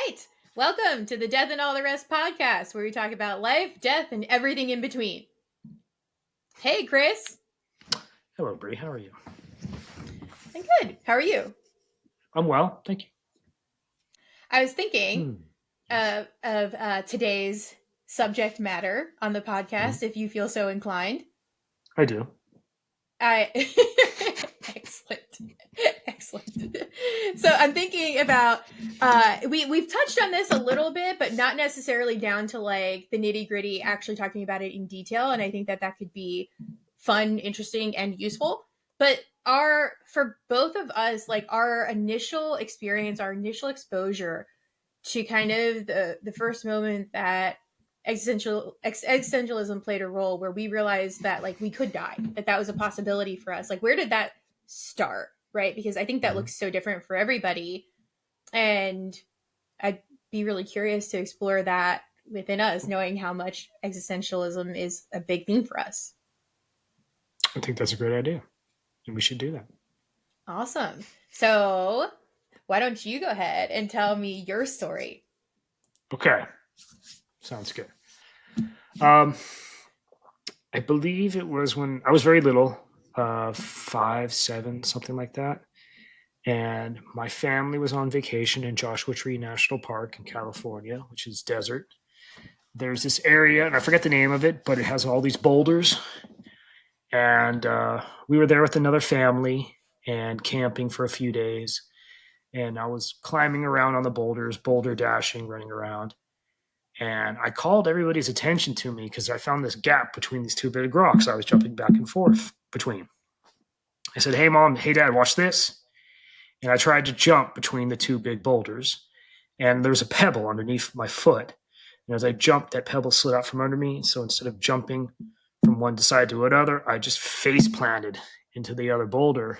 right. Welcome to the Death and All the Rest podcast, where we talk about life, death, and everything in between. Hey, Chris. Hello, Bree. How are you? I'm good. How are you? I'm well, thank you. I was thinking Yes. of today's subject matter on the podcast, if you feel so inclined. I do. I excellent. So I'm thinking about we've touched on this a little bit, but not necessarily down to like the nitty gritty, actually talking about it in detail. And I think that could be fun, interesting, and useful. But for both of us, like our initial experience, our initial exposure to kind of the first moment that existentialism played a role, where we realized that like we could die, that was a possibility for us. Like, where did that start, right? Because I think that looks so different for everybody, and I'd be really curious to explore that within us, knowing how much existentialism is a big theme for us. I think that's a great idea, and we should do that. Awesome. So why don't you go ahead and tell me your story? Okay, sounds good. I believe it was when I was very little, 5, 7, something like that. And my family was on vacation in Joshua Tree National Park in California, which is desert. There's this area, and I forget the name of it, but it has all these boulders. And we were there with another family and camping for a few days. And I was climbing around on the boulders, boulder dashing, running around. And I called everybody's attention to me because I found this gap between these two big rocks I was jumping back and forth between. I said, "Hey, Mom, hey, Dad, watch this." And I tried to jump between the two big boulders. And there was a pebble underneath my foot. And as I jumped, that pebble slid out from under me. So instead of jumping from one side to another, I just face planted into the other boulder.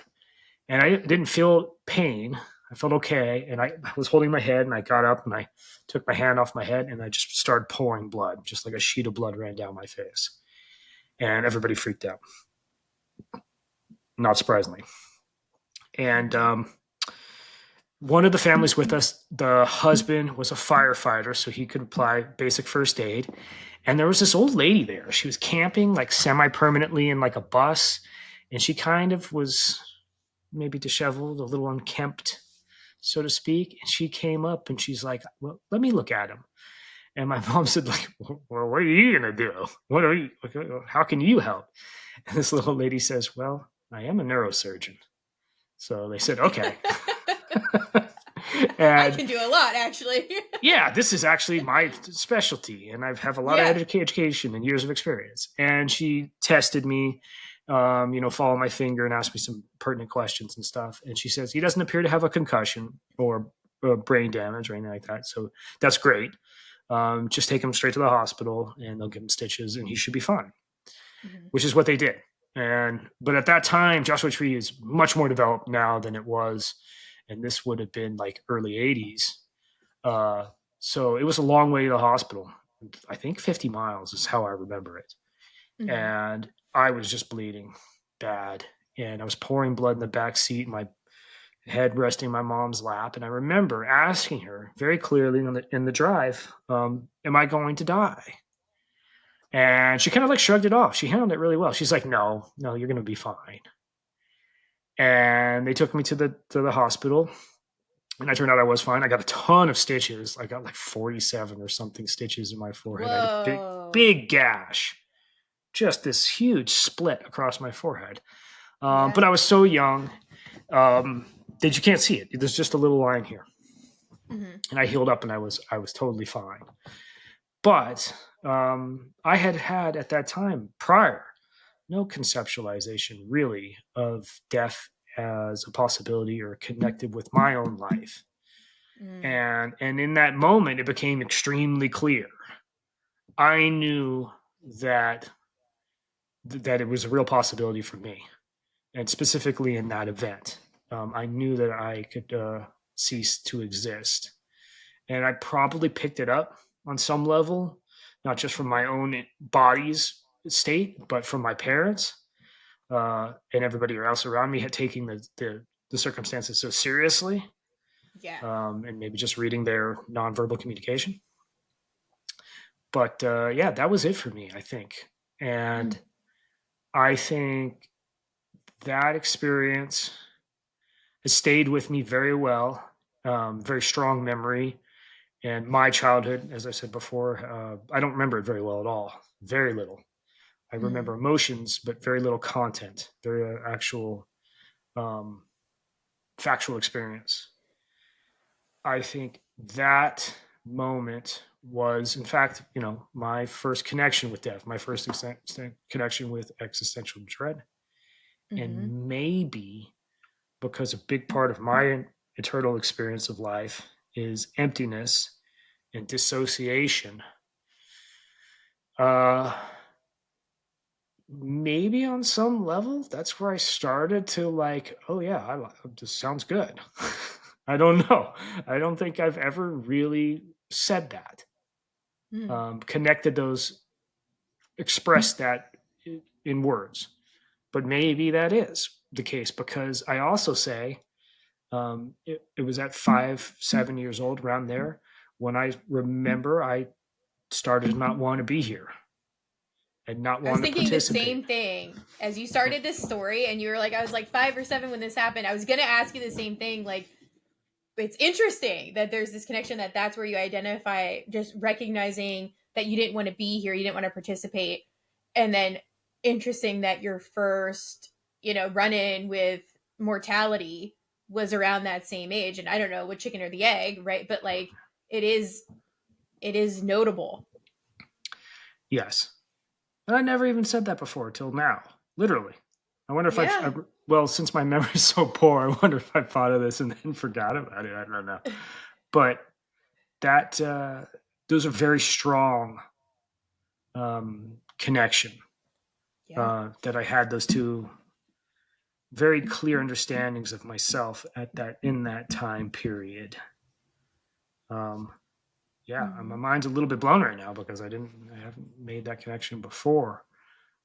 And I didn't feel pain. I felt okay. And I was holding my head, and I got up and I took my hand off my head, and I just started pouring blood, just like a sheet of blood ran down my face. And everybody freaked out, not surprisingly. And one of the families with us, the husband was a firefighter, so he could apply basic first aid. And there was this old lady there. She was camping like semi-permanently in like a bus, and she kind of was maybe disheveled, a little unkempt, so to speak. And she came up and she's like, "Well, let me look at him." And my mom said, like, "Well, what are you gonna do? How can you help?" And this little lady says, "Well, I am a neurosurgeon." So they said, "Okay." I can do a lot, actually. Yeah, this is actually my specialty, and I have a lot of education and years of experience. And she tested me, followed my finger and asked me some pertinent questions and stuff. And she says, "He doesn't appear to have a concussion or brain damage or anything like that. So that's great. Just take him straight to the hospital, and they'll give him stitches, and he should be fine," which is what they did. But at that time, Joshua Tree is much more developed now than it was. And this would have been like early 80s. So it was a long way to the hospital. I think 50 miles is how I remember it. And I was just bleeding bad. And I was pouring blood in the back seat, my head resting in my mom's lap. And I remember asking her very clearly in the drive, "Am I going to die?" And she kind of like shrugged it off. She handled it really well. She's like, no, you're going to be fine." And they took me to the hospital. And I turned out I was fine. I got a ton of stitches. I got like 47 or something stitches in my forehead. I had a big gash, just this huge split across my forehead. But I was so young that you can't see it. There's just a little line here. And I healed up, and I was totally fine. But I had at that time prior no conceptualization really of death as a possibility or connected with my own life. And in that moment, it became extremely clear. I knew that it was a real possibility for me, and specifically in that event, I knew that I could cease to exist. And I probably picked it up on some level, not just from my own body's state, but from my parents and everybody else around me had taken the circumstances so seriously. Yeah. and maybe just reading their nonverbal communication. But yeah, that was it for me, I think. And Mm. I think that experience has stayed with me very well, very strong memory. And my childhood, as I said before, I don't remember it very well at all, very little. I remember Mm. emotions, but very little content, very actual um, factual experience. I think that moment was, in fact, my first connection with death, my first connection with existential dread. Mm-hmm. And maybe because a big part of my eternal experience of life is emptiness and dissociation. Uh, Maybe on some level, that's where I started to like, oh yeah, this sounds good. I don't know. I don't think I've ever really said that, Mm. connected those, expressed that in words. But maybe that is the case because I also say it was at 5, 7 years old, around there, when I remember I started to not want to be here and not I was want to thinking the participate. same thing as you started this story, and you were like, I was like 5 or 7 when this happened. I was gonna ask you the same thing. Like, it's interesting that there's this connection that that's where you identify, just recognizing that you didn't want to be here, you didn't want to participate, and then interesting that your first, run in with mortality was around that same age. And I don't know what chicken or the egg, right? But like, it is it is notable. Yes. And I never even said that before till now, literally. I wonder if Yeah. well, since my memory is so poor, I wonder if I thought of this and then forgot about it. I don't know. But that, those are very strong connection, Yeah. that I had those two very clear understandings of myself at that in that time period. Um, yeah, my Mhm. mind's a little bit blown right now because I haven't made that connection before.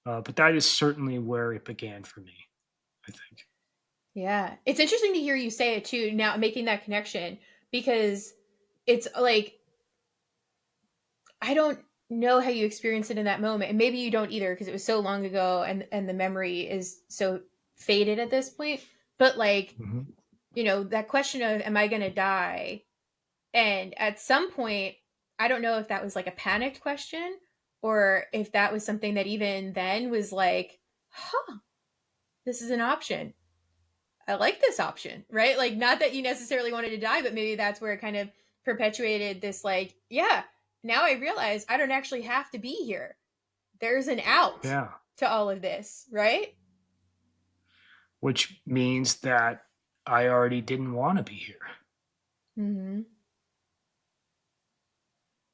But that is certainly where it began for me, I think. Yeah. It's interesting to hear you say it too, now making that connection, because it's like, I don't know how you experienced it in that moment. And maybe you don't either because it was so long ago, and the memory is so faded at this point. But like, Hmm. that question of, am I going to die? And at some point, I don't know if that was like a panicked question, or if that was something that even then was like, huh, this is an option. I like this option, right? Like, not that you necessarily wanted to die, but maybe that's where it kind of perpetuated this, like, yeah, now I realize I don't actually have to be here. There's an out Yeah, to all of this, right? which means that I already didn't want to be here. Mm-hmm.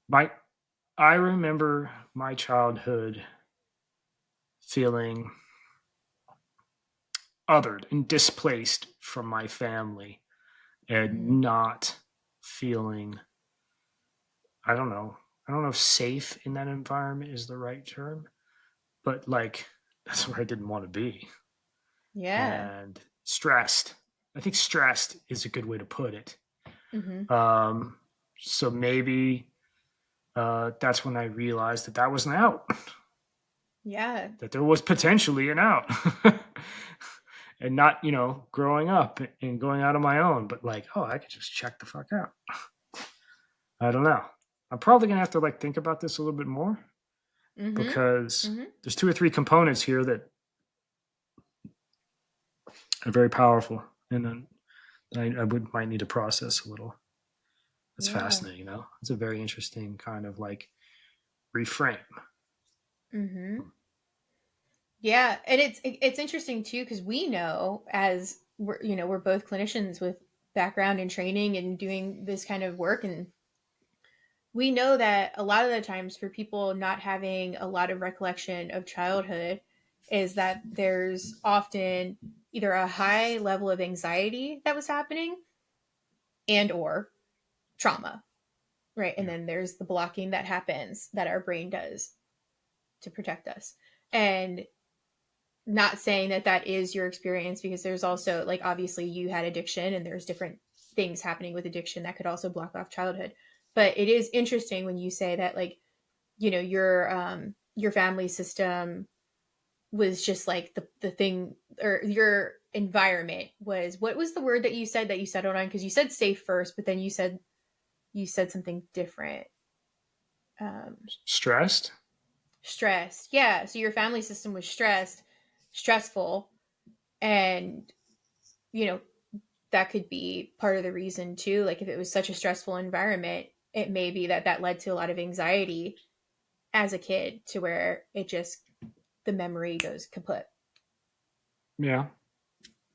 My I remember my childhood feeling othered and displaced from my family Mm-hmm. and not feeling, I don't know, I don't know if safe in that environment is the right term, but like that's where I didn't want to be. Yeah. And stressed. I think stressed is a good way to put it. Mm-hmm. Um, so maybe that's when I realized that that was an out, Yeah. that there was potentially an out. And not, growing up and going out on my own, but like, oh, I could just check the fuck out. I don't know. I'm probably gonna have to like think about this a little bit more Mm-hmm. because Mm-hmm. there's two or three components here that are very powerful, and then I might need to process a little. That's Yeah. fascinating, It's a very interesting kind of like reframe. Mm-hmm. Yeah, and it's interesting too because we know, as we're both clinicians with background and training and doing this kind of work, and we know that a lot of the times for people not having a lot of recollection of childhood is that there's often either a high level of anxiety that was happening and or trauma, right? And Yeah. then there's the blocking that happens that our brain does to protect us. And not saying that that is your experience, because there's also, like, obviously you had addiction and there's different things happening with addiction that could also block off childhood. But it is interesting when you say that, like, your family system was just like the thing, or your environment was, what was the word that you said that you settled on? Because you said safe first, but then you said something different. um Stressed. Stressed, yeah. So your family system was stressful, and you know that could be part of the reason too. Like, if it was such a stressful environment, it may be that that led to a lot of anxiety as a kid, to where it just, the memory goes kaput. Yeah,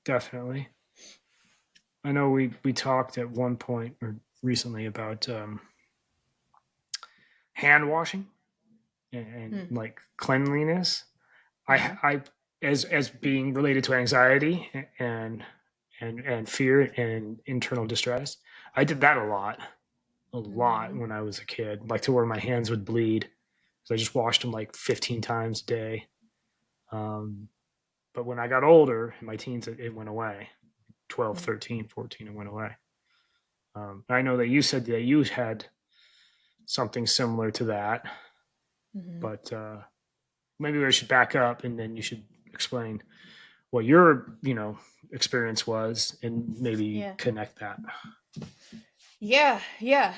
definitely. I know we talked at one point or recently about hand washing and Hmm. like cleanliness. Mm-hmm. I as being related to anxiety and fear and internal distress. I did that a lot Mm-hmm. when I was a kid, like to where my hands would bleed. So I just washed them like 15 times a day. Um, but when I got older, in my teens, it went away. 12, 13, 14, it went away. I know that you said that you had something similar to that, Mm-hmm. but maybe we should back up and then you should explain what your experience was and maybe Yeah. connect that. Yeah, yeah.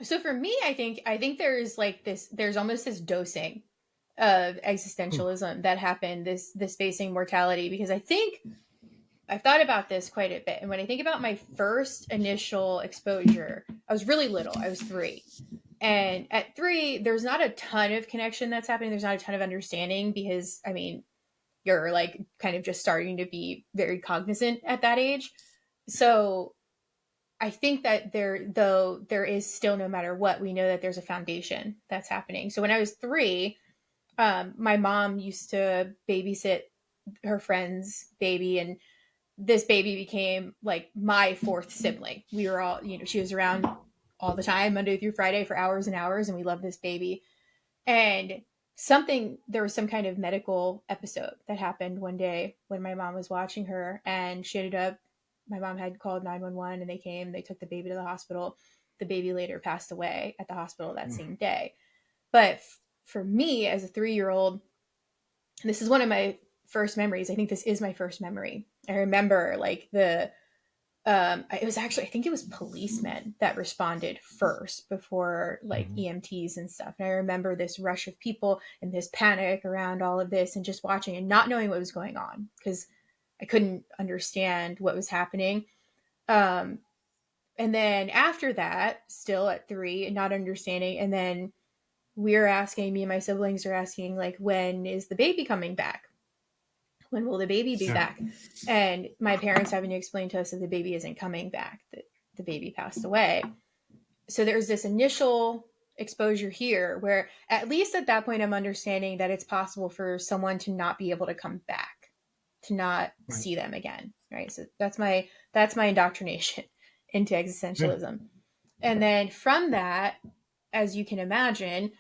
So for me, I think there's like this, there's almost this dosing of Hmm. existentialism that happened, this facing mortality, because I think I've thought about this quite a bit. And when I think about my first initial exposure, I was really little. I was 3. And at 3, there's not a ton of connection that's happening. There's not a ton of understanding, because I mean, you're like kind of just starting to be very cognizant at that age. So I think that though there is still, no matter what, we know that there's a foundation that's happening. So when I was 3, my mom used to babysit her friend's baby, and this baby became like my fourth sibling. We were all, she was around all the time, Monday through Friday, for hours and hours, and we loved this baby. And there was some kind of medical episode that happened one day when my mom was watching her, and she ended up, my mom had called 911, and they came, they took the baby to the hospital. The baby later passed away at the hospital that same day. But for me as a 3-year-old, this is one of my first memories. I think this is my first memory. I remember like it was actually, I think it was policemen that responded first before like Mhm. EMTs and stuff. And I remember this rush of people and this panic around all of this, and just watching and not knowing what was going on, because I couldn't understand what was happening. Um, and then after that, still at 3 and not understanding, and then we're asking, me and my siblings are asking, like, when is the baby coming back? When will the baby be Yeah. back? And my parents having to explain to us that the baby isn't coming back, that the baby passed away. So there's this initial exposure here where, at least at that point, I'm understanding that it's possible for someone to not be able to come back, to not Right. see them again. Right. So that's my indoctrination into Yeah. existentialism. And then from that, as you can imagine,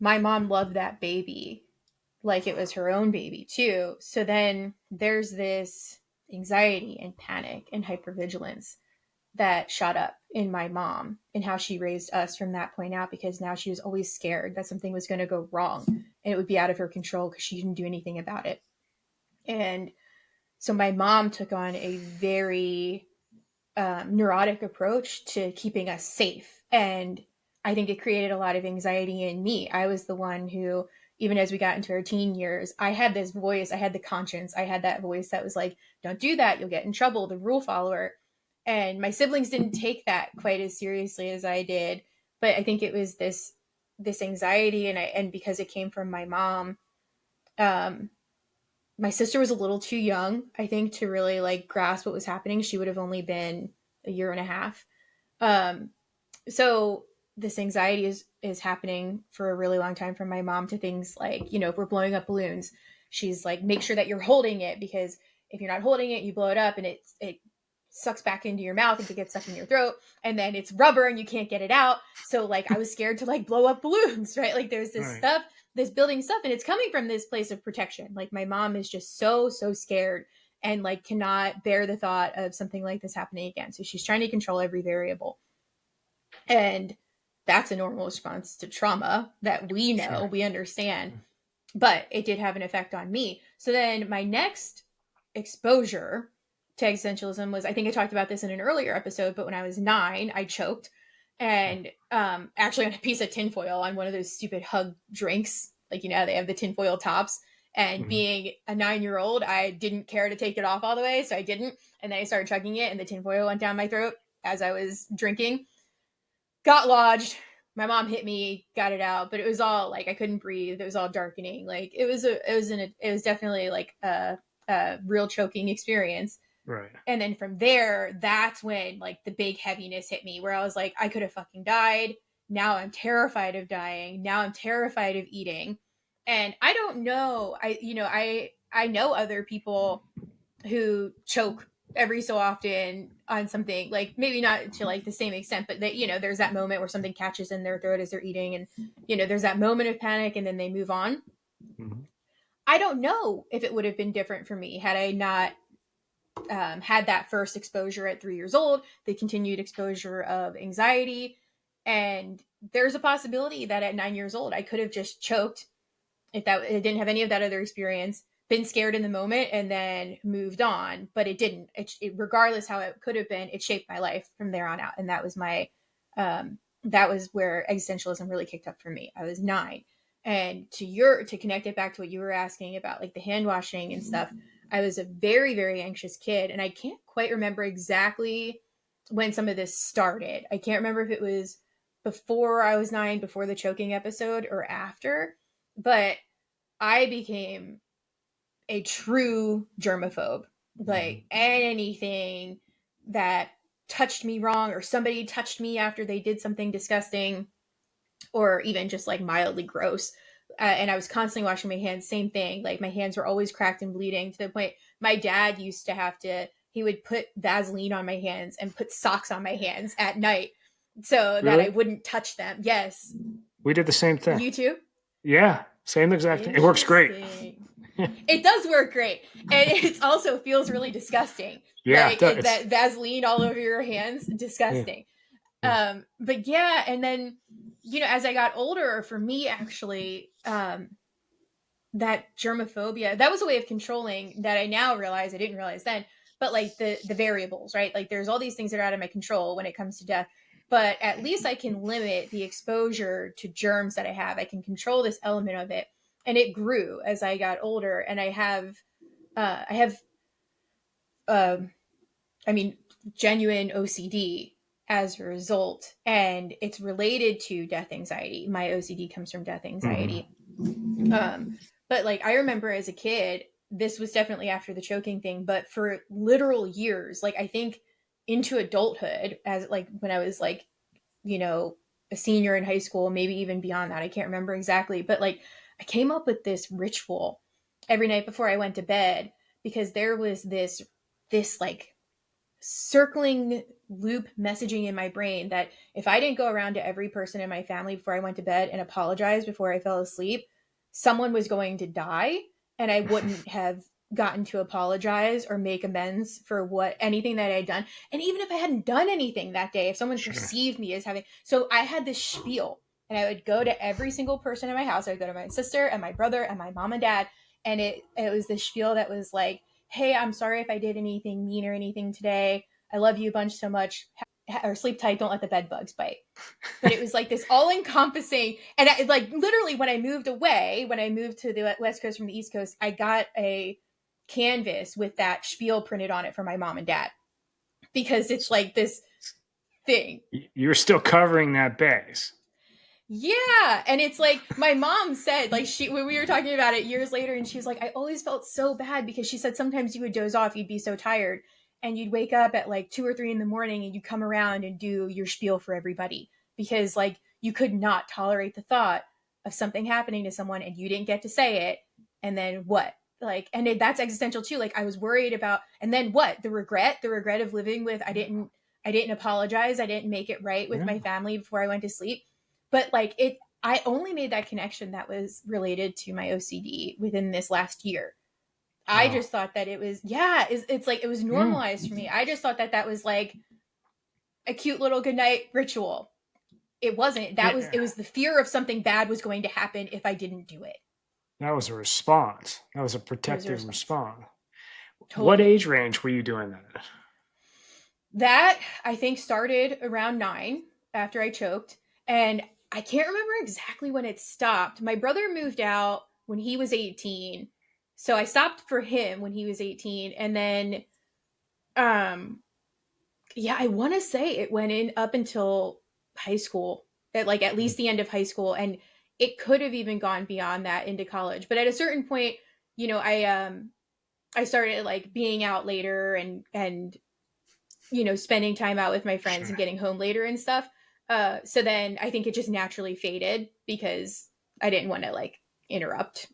my mom loved that baby like it was her own baby too. So then there's this anxiety and panic and hypervigilance that shot up in my mom, and how she raised us from that point out, because now she was always scared that something was going to go wrong, and it would be out of her control because she didn't do anything about it. And so my mom took on a very neurotic approach to keeping us safe. And I think it created a lot of anxiety in me. I was the one who, even as we got into our teen years, I had this voice, I had the conscience, I had that voice that was like, don't do that, you'll get in trouble, the rule follower. And my siblings didn't take that quite as seriously as I did. But I think it was this anxiety, and because it came from my mom, um, my sister was a little too young, I think, to really like grasp what was happening. She would have only been a year and a half. Um, so this anxiety is happening for a really long time from my mom, to things like, if we're blowing up balloons, she's like, make sure that you're holding it, because if you're not holding it, you blow it up and it sucks back into your mouth and it gets stuck in your throat, and then it's rubber and you can't get it out. So like I was scared to like blow up balloons, right? Like there's All this right. stuff, this building stuff, and it's coming from this place of protection. Like my mom is just so scared, and like cannot bear the thought of something like this happening again. So she's trying to control every variable. And that's a normal response to trauma that we know, Sure. we understand, but it did have an effect on me. So then my next exposure to existentialism was, I think I talked about this in an earlier episode, but when I was 9, I choked and actually on a piece of tinfoil on one of those stupid hug drinks. Like, you know, they have the tinfoil tops. And Mhm. being a 9-year-old, I didn't care to take it off all the way, so I didn't. And then I started chugging it, and the tinfoil went down my throat as I was drinking. Got lodged. My mom hit me, got it out, but it was all like I couldn't breathe. It was all darkening. Like it was definitely like a real choking experience. Right. And then from there, that's when like the big heaviness hit me, where I was like, I could have fucking died. Now I'm terrified of dying. Now I'm terrified of eating. And I don't know. I know other people who choke every so often on something, like maybe not to like the same extent, but they, there's that moment where something catches in their throat as they're eating, and there's that moment of panic and then they move on. Mhm. I don't know if it would have been different for me had I not had that first exposure at 3 years old, the continued exposure of anxiety. And there's a possibility that at 9 years old I could have just choked if that it didn't have any of that other experience, been scared in the moment and then moved on. But it didn't. Regardless how it could have been, it shaped my life from there on out. And that was where existentialism really kicked up for me. I was 9. And to connect it back to what you were asking about, like the hand washing and stuff, I was a very, very anxious kid. And I can't quite remember exactly when some of this started. I can't remember if it was before I was 9, before the choking episode, or after, but I became a true germaphobe. Mhm. Like anything that touched me wrong, or somebody touched me after they did something disgusting, or even just like mildly gross. And I was constantly washing my hands, same thing. Like my hands were always cracked and bleeding, to the point my dad used to have to, he would put Vaseline on my hands and put socks on my hands at night so that I Really? wouldn't touch them. Yes. We did the same thing. You too? Yeah, same exact thing. It works great. Interesting. It does work great, and it also feels really disgusting. Yeah, Like it's that Vaseline all over your hands, yeah, disgusting. yeah. But yeah, and then as I got older, for me actually, that germophobia, that was a way of controlling that I now realize I didn't realize then. But like the variables, right? Like there's all these things that are out of my control when it comes to death. But at least I can limit the exposure to germs that I have. I can control this element of it, and it grew as I got older. And I have um, I mean, genuine OCD as a result, and it's related to death anxiety. My OCD comes from death Mhm. anxiety. Um, but like I remember as a kid, this was definitely after the choking thing, but for literal years, like I think into adulthood, as like when I was like, you know, a senior in high school, maybe even beyond that, I can't remember exactly, but like I came up with this ritual every night before I went to bed, because there was this like circling loop messaging in my brain that if I didn't go around to every person in my family before I went to bed and apologize before I fell asleep, someone was going to die, and I wouldn't have gotten to apologize or make amends for what anything that I had done. And even if I hadn't done anything that day, if someone Sure. perceived me as having, so I had this spiel, and I would go to every single person in my house. I would go to my sister and my brother and my mom and dad, and it was this spiel that was like, hey, I'm sorry if I did anything mean or anything today. I love you a bunch so much. Or sleep tight, don't let the bed bugs bite. But it was like this all encompassing. And I, like literally, when I moved away, when I moved to the West Coast from the East Coast, I got a canvas with that spiel printed on it for my mom and dad, because it's like this thing. You're still covering that base. Yeah. And it's like my mom said, like, when we were talking about it years later, and she was like, I always felt so bad, because she said sometimes you would doze off, you'd be so tired, and you'd wake up at like 2 or 3 in the morning, and you'd come around and do your spiel for everybody, because like you could not tolerate the thought of something happening to someone and you didn't get to say it. And then what? Like, and that's existential too. Like I was worried about, and then what? The regret of living with, I didn't apologize. I didn't make it right with Yeah. my family before I went to sleep. But like I only made that connection that was related to my OCD within this last year. I Wow. just thought that it was, yeah, it's like it was Mm. normalized for me. I just thought that that was like a cute little goodnight ritual. It wasn't. That was, Yeah. it was the fear of something bad was going to happen if I didn't do it. That was a response. That was a It was a protective response. response. What Totally. age range were you doing that? That I think started around 9 after I choked. And I can't remember exactly when it stopped. My brother moved out when he was 18. So I stopped for him when he was 18. And then, um, yeah, I want to say it went in up until high school, at like at least the end of high school. And it could have even gone beyond that into college. But at a certain point, I started like being out later and spending time out with my friends Sure. and getting home later and stuff. So then I think it just naturally faded because I didn't want to like interrupt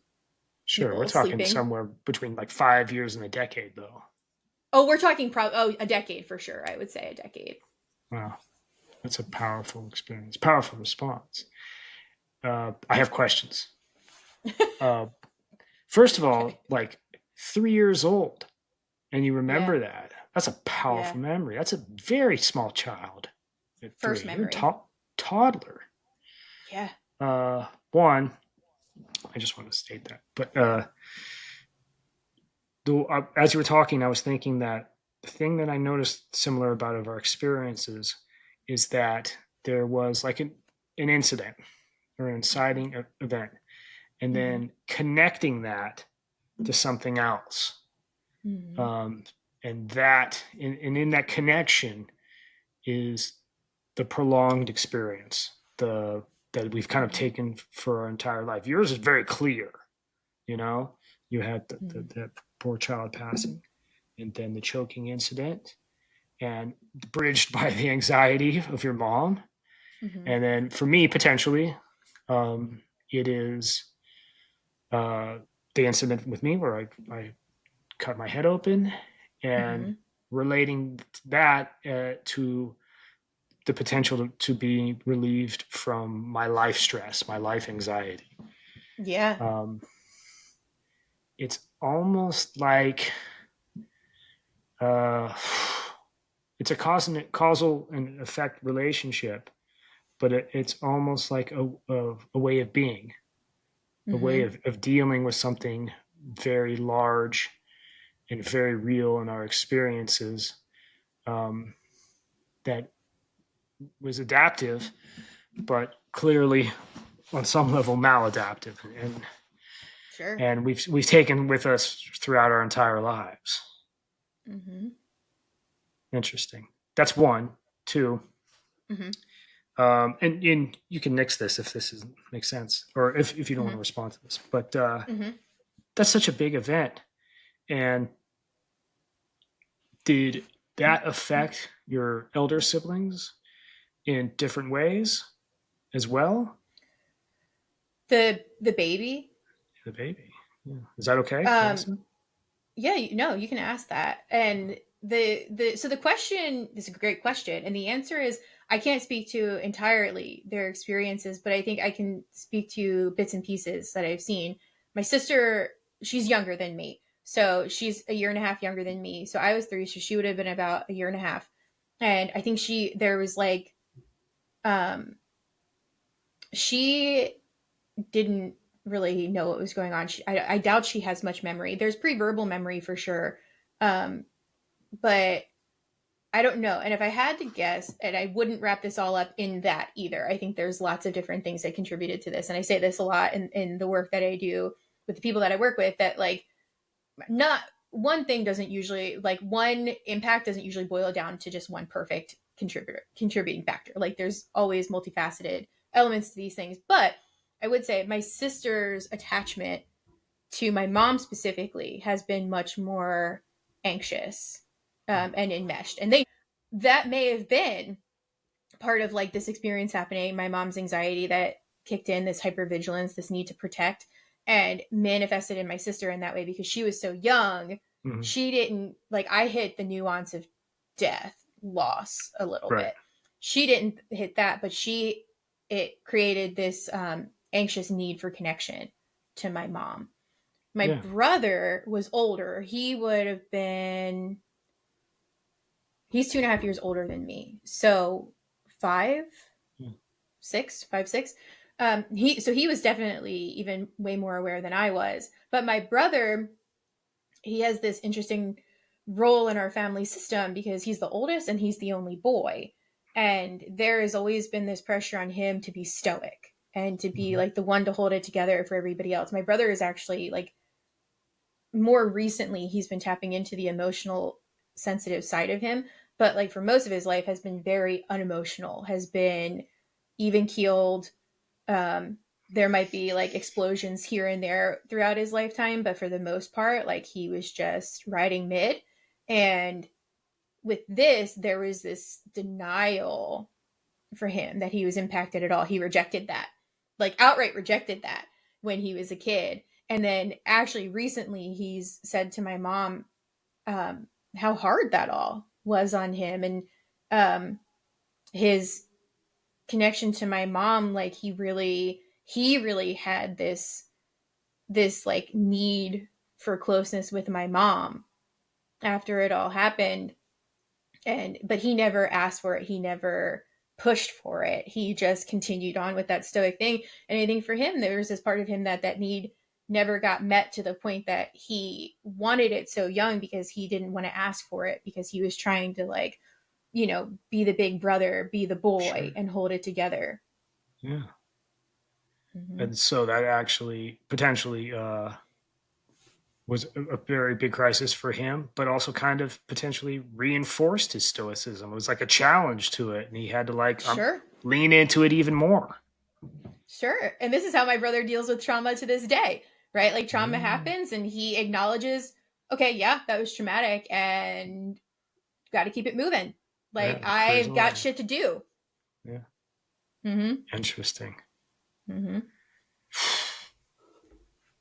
Sure. We're people talking sleeping. somewhere between like 5 years and a decade, though. Oh, we're talking a decade for sure. I would say a decade. Wow. That's a powerful experience, powerful response. I have questions. Uh, First of all, Okay. like 3 years old, and you Yeah. remember that. That's a Yeah. powerful memory. That's a very small child at First 3. You're a memory. toddler. Yeah. One, I just want to state that. But as you were talking, I was thinking that the thing that I noticed similar about our experiences is that there was like an incident or an inciting event, and Mm-hmm. then connecting that to something else. Mm-hmm. Um, and and in that connection is the prolonged experience, the that we've kind of Mm-hmm. taken for our entire life. Yours is very clear, you know. You had the poor child passing, and then the choking incident, and bridged by the anxiety of your mom. Mm-hmm. And then for me, potentially, it is uh, the incident with me where I cut my head open, and Mm-hmm. relating that to the potential to be relieved from my life stress, my life anxiety. Yeah. Um, it's almost like uh, it's a causal and effect relationship, but it's almost like a way of being, a way Mm-hmm. of dealing with something very large and very real in our experiences, um, that was adaptive, but clearly on some level maladaptive, Sure. and we've taken with us throughout our entire lives. Mm-hmm. Interesting. That's one. Two. Mm-hmm. And you can nix this if this is, makes sense, or if you don't want Mm-hmm. to respond to this. But Mm-hmm. that's such a big event. And did that affect your elder siblings in different ways as well? The baby. The baby. Yeah. Is that okay to ask Um, them? Yeah, no, you can ask that. And the question is a great question, and the answer is I can't speak to entirely their experiences, but I think I can speak to bits and pieces that I've seen. My sister, she's younger than me. So she's a year and a half younger than me. So I was 3, so she would have been about a year and a half. And I think there was like um she didn't really know what was going on. I doubt she has much memory. There's pre-verbal memory for sure. Um, but I don't know. And if I had to guess, and I wouldn't wrap this all up in that either, I think there's lots of different things that contributed to this. And I say this a lot in the work that I do with the people that I work with, that like not one thing doesn't usually, like one impact doesn't usually boil down to just one perfect contributing factor. Like there's always multifaceted elements to these things. But I would say my sister's attachment to my mom specifically has been much more anxious, and enmeshed. And that may have been part of like this experience happening, my mom's anxiety that kicked in, this hypervigilance, this need to protect, and manifested in my sister in that way because she was so young. Mm-hmm. She didn't like, I hit the nuance of death, loss a little Right. bit. She didn't hit that, but it created this anxious need for connection to my mom. My Yeah. brother was older. He would have been, he's 2.5 years older than me. So five, Yeah. 6, 5, 6. He was definitely even way more aware than I was. But my brother, he has this interesting role in our family system because he's the oldest and he's the only boy. And there has always been this pressure on him to be stoic and to be Mhm. like the one to hold it together for everybody else. My brother is actually like, more recently he's been tapping into the emotional sensitive side of him, but like for most of his life has been very unemotional, has been even keeled. um there might be like explosions here and there throughout his lifetime, but for the most part like he was just riding mid. And with this there was this denial for him that he was impacted at all. He rejected that, like outright rejected that when he was a kid. And then actually recently he's said to my mom how hard that all was on him. And his connection to my mom, like he really had this like need for closeness with my mom after it all happened. And but he never asked for it, he never pushed for it, he just continued on with that stoic thing. And I think for him there was this part of him that need never got met to the point that he wanted it so young because he didn't want to ask for it, because he was trying to like, be the big brother, be the boy, Sure. and hold it together. Yeah. Mm-hmm. And so that actually potentially was a very big crisis for him, but also kind of potentially reinforced his stoicism. It was like a challenge to it, and he had to like Sure. lean into it even more. Sure. And this is how my brother deals with trauma to this day, right? Like trauma Yeah. happens and he acknowledges, okay, yeah, that was traumatic and got to keep it moving. Yeah. Like Cruise I've got along. shit to do. Yeah. Mm-hmm. Interesting. Mm-hmm.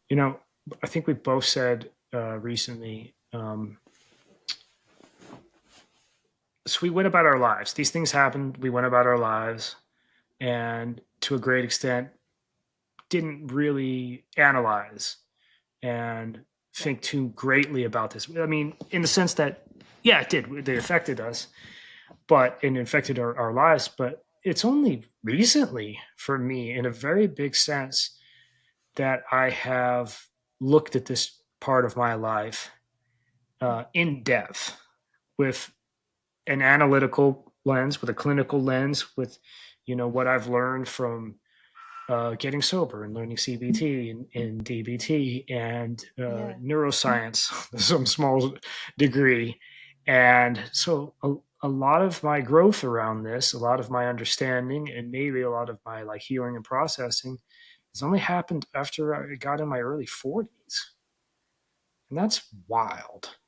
You know, I think we both said recently. So we went about our lives. These things happened. We went about our lives, and to a great extent, didn't really analyze and Yeah. think too greatly about this. I mean, in the sense that, yeah, it did. They affected us, but it affected our lives. But it's only recently for me, in a very big sense, that I have looked at this part of my life in depth with an analytical lens, with a clinical lens, with what I've learned from getting sober and learning CBT and DBT and Yeah. neuroscience to some small degree. And so a lot of my growth around this, a lot of my understanding, and maybe a lot of my like healing and processing has only happened after I got in my early 40s. And that's wild.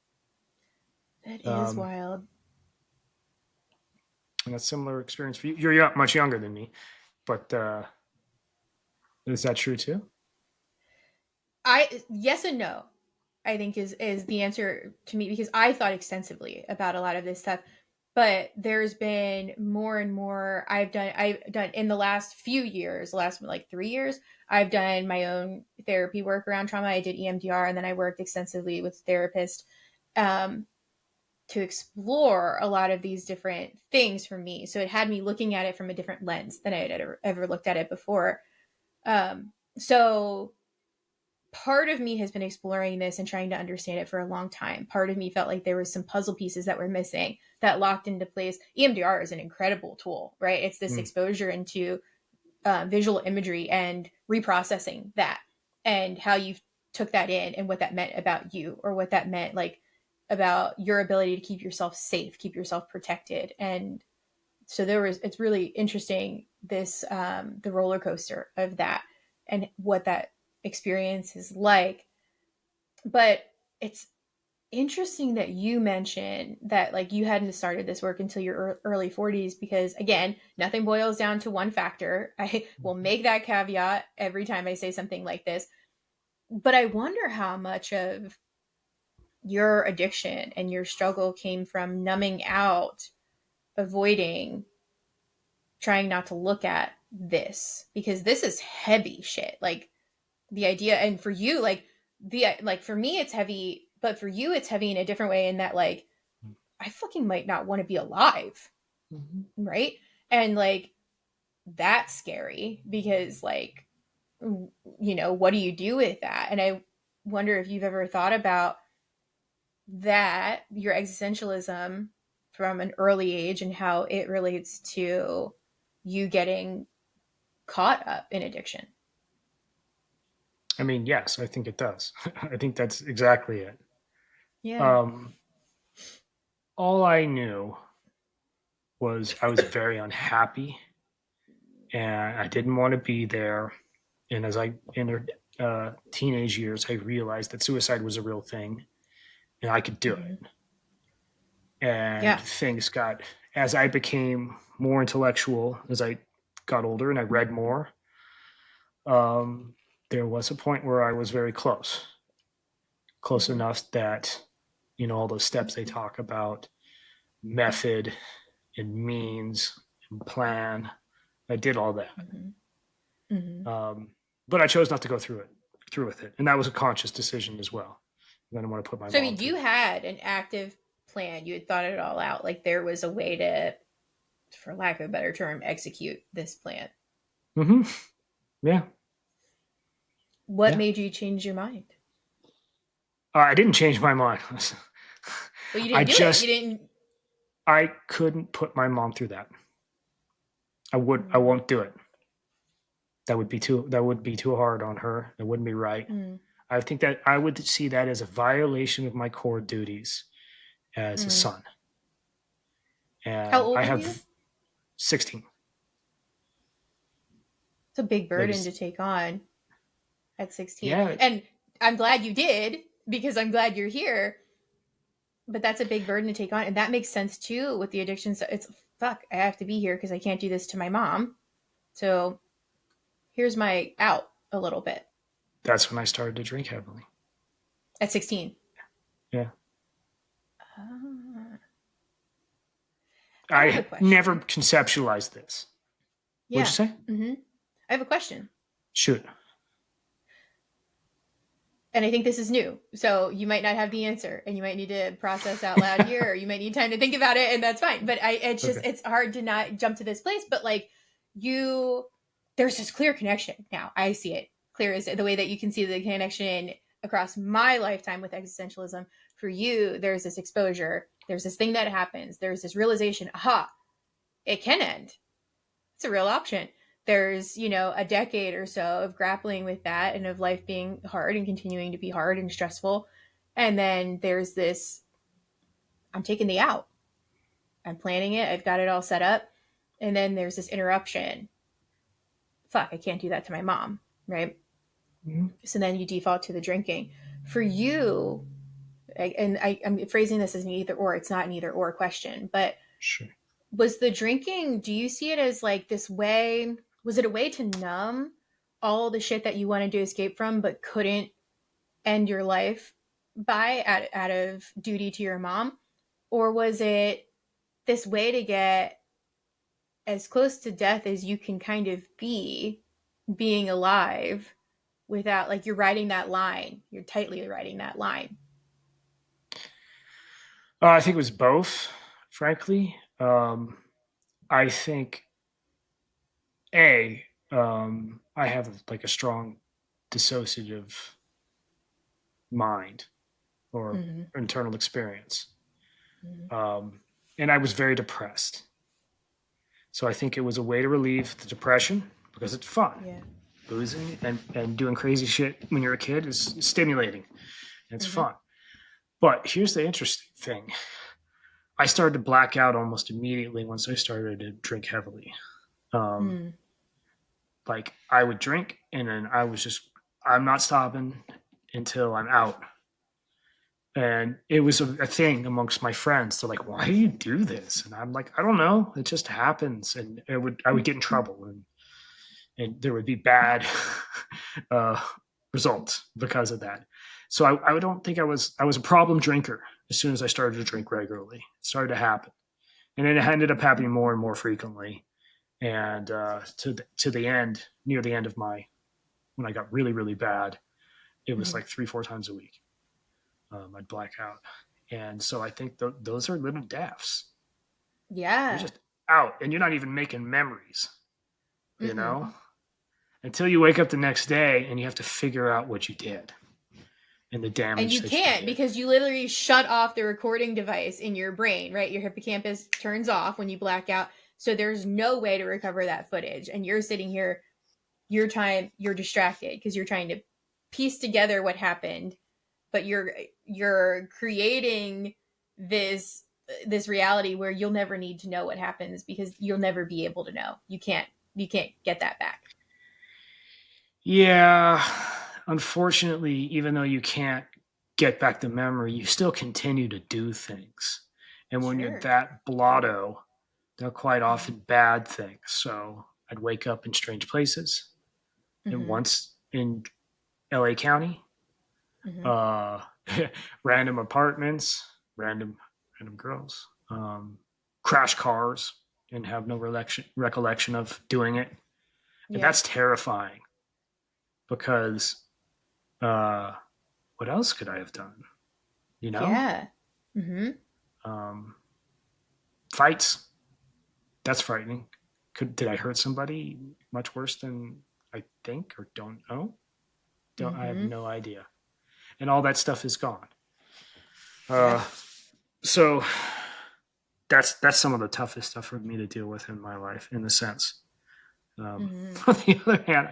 That is Um, wild. and that's a similar experience for you. You're much younger than me, but is that true too? Yes and no, I think is the answer to me, because I thought extensively about a lot of this stuff. But there's been more and more I've done in the last few years, the last like 3 years. I've done my own therapy work around trauma. I did EMDR, and then I worked extensively with therapists um, to explore a lot of these different things for me. So it had me looking at it from a different lens than I had ever looked at it before. So part of me has been exploring this and trying to understand it for a long time. Part of me felt like there was some puzzle pieces that were missing that locked into place. EMDR is an incredible tool, right? It's this Mm, exposure into visual imagery and reprocessing that, and how you took that in and what that meant about you, or what that meant like about your ability to keep yourself safe, keep yourself protected. And so it's really interesting, this the roller coaster of that and what that experience is like. But it's interesting that you mentioned that like you hadn't started this work until your early 40s, because again, nothing boils down to one factor. I will make that caveat every time I say something like this. But I wonder how much of your addiction and your struggle came from numbing out, avoiding, trying not to look at this, because this is heavy shit. Like the idea, and for you, like like for me it's heavy, but for you it's heavy in a different way, in that like I fucking might not want to be alive, Mm-hmm. right? And like that's scary because like what do you do with that? And I wonder if you've ever thought about that, your existentialism from an early age, and how it relates to you getting caught up in addiction. I mean, yes, I think it does. I think that's exactly it. Yeah. Um, all I knew was I was very unhappy and I didn't want to be there. And as I entered teenage years, I realized that suicide was a real thing and I could do Mm-hmm. it. And Yeah. things got, as I became more intellectual, as I got older and I read more, um, there was a point where I was very close Mm-hmm. enough that, all those steps they talk about, method and means and plan, I did all that. Mm-hmm. Mm-hmm. Um, but I chose not to go through with it. And that was a conscious decision as well. I didn't want to put my So I mom mean, through you that. had an active plan. You had thought it all out. Like there was a way to, for lack of a better term, execute this plan. Mm-hmm. Yeah. What Yeah. made you change your mind? I didn't change my mind. Well, you I didn't do it. You just, didn't. I couldn't put my mom through that. I Mm, won't do it. That would be too hard on her. It wouldn't be right. mm, I think that I would see that as a violation of my core duties as a mm. son. How And old I are you? have 16. It's a big Like, burden to take on at 16. yeah, And I'm glad you did, because I'm glad you're here. But that's a big burden to take on. And that makes sense too with the addiction. So it's fuck, I have to be here because I can't do this to my mom. So here's my out a little bit that's when I started to drink heavily. at 16. Yeah. Ah, I I have a had never question. conceptualized this. What'd you Yeah. say? Mm-hmm. I have a question. Shoot. And I think this is new. So you might not have the answer and you might need to process out loud here, or you might need time to think about it, and that's fine. But it's just, Okay. it's hard to not jump to this place. But like you, there's this clear connection now. I see it clear as the way that you can see the connection across my lifetime with existentialism. For you, there's this exposure, there's this thing that happens, there's this realization, aha, it can end. It's a real option. There's, a decade or so of grappling with that and of life being hard and continuing to be hard and stressful. And then there's this, I'm taking the out. I'm planning it. I've got it all set up. And then there's this interruption. Fuck, I can't do that to my mom, right? Mhm. So then you default to the drinking. For you, I'm phrasing this as an either or. It's not an either or question, but Sure. was the drinking, do you see it as like this way, was it a way to numb all the shit that you wanted to escape from but couldn't end your life by, out of duty to your mom? Or was it this way to get as close to death as you can kind of be, being alive, without, like, you're riding that line, you're tightly riding that line? I think it was both, frankly. I think I have like a strong dissociative mind or Mm-hmm. internal experience, Mm-hmm. um, and I was very depressed. So I think it was a way to relieve the depression because it's fun. Yeah. Boozing and doing crazy shit when you're a kid is stimulating. It's Mm-hmm. fun. But here's the interesting thing. I started to black out almost immediately once I started to drink heavily. Um, Mm-hmm. like I would drink and then I'm not stopping until I'm out. And it was a thing amongst my friends. They're like, "Why do you do this?" And I'm like, "I don't know. It just happens." And I would get in trouble, and there would be bad uh, results because of that. So I don't think I was a problem drinker as soon as I started to drink regularly. It started to happen, and it ended up happening more and more frequently. And to the end, near the end of my when I got really really bad, it was Mm-hmm. like 3-4 times a week. I'd black out. And so I think those are little deaths. You're Yeah. just out and you're not even making memories, you Mm-mm. know, until you wake up the next day and you have to figure out what you did and the And damage you that you can't did. because you literally shut off the recording device in your brain, right? Your hippocampus turns off when you black out. So there's no way to recover that footage. And you're sitting here, you're distracted because you're trying to piece together what happened, but you're creating this this reality where you'll never need to know what happens because you'll never be able to know. You can't get that back. Yeah, unfortunately, even though you can't get back the memory, you still continue to do things. And when you're Sure. that blotto, they're quite Mm-hmm. often bad things. So I'd wake up in strange places. And Mm-hmm. once in LA County, Mm-hmm. uh, random apartments, random girls, crash cars, and have no recollection of doing it. And Yeah. that's terrifying because uh, what else could I have done? You know, Yeah. Mm-hmm. um, fights. That's frightening. Did I hurt somebody much worse than I think or don't know? Don't I have Mm-hmm. no idea. And all that stuff is gone. Yeah. Uh, so that's some of the toughest stuff for me to deal with in my life, in the sense. Mm-hmm. On the other hand,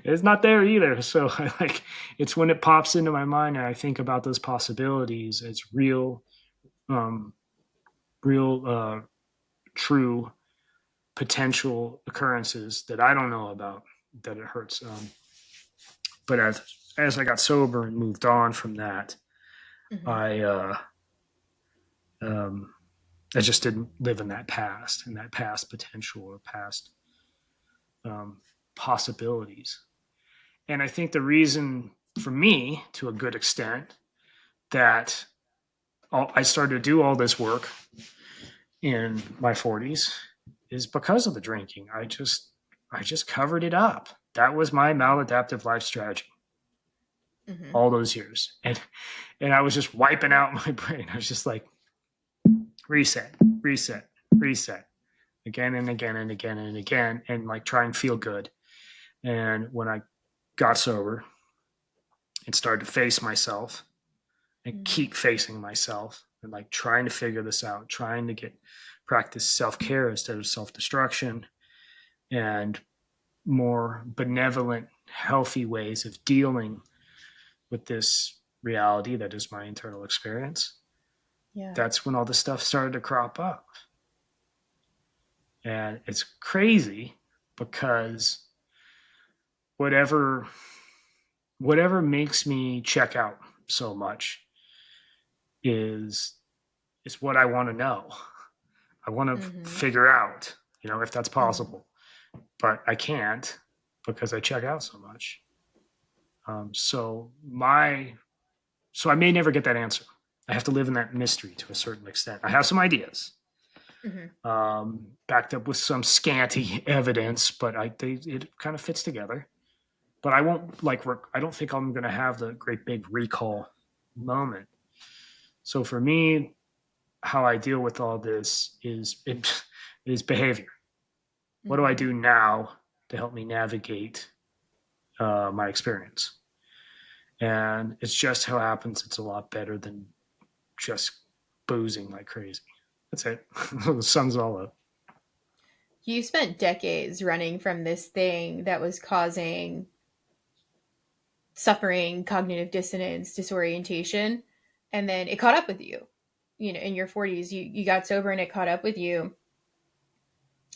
it's not there either. So I like it's when it pops into my mind and I think about those possibilities. It's um, real, true potential occurrences that I don't know about that it hurts. But as I got sober and moved on from that, Mm-hmm. I um, I just didn't live in that past potential or past um, possibilities. And I think the reason for me, to a good extent, that I started to do all this work in my 40s is because of the drinking. I just covered it up. That was my maladaptive life strategy Mm-hmm. all those years. And I was just wiping out my brain. I was just like reset, reset, reset again and again and again and again and like try and feel good. And when I got sober and started to face myself and Mm-hmm. keep facing myself and like trying to figure this out, trying to get practice self-care instead of self-destruction and more benevolent, healthy ways of dealing with this reality that is my internal experience. Yeah. That's when all this stuff started to crop up. And it's crazy because whatever whatever makes me check out so much is is what I want to know. I want to Mm-hmm. figure out, if that's Mm-hmm. possible. But I can't because I check out so much. So I may never get that answer. I have to live in that mystery to a certain extent. I have some ideas, Mm-hmm. backed up with some scanty evidence, but it kind of fits together. But I won't I don't think I'm going to have the great big recall moment. So for me, how I deal with all this is behavior. What do I Mm-hmm. do now to help me navigate my experience? And it's just how happens. It's a lot better than just boozing like crazy. That's it. Sums it all up. You spent decades running from this thing that was causing suffering, cognitive dissonance, disorientation, and then it caught up with you. You know, in your 40s, you got sober and it caught up with you.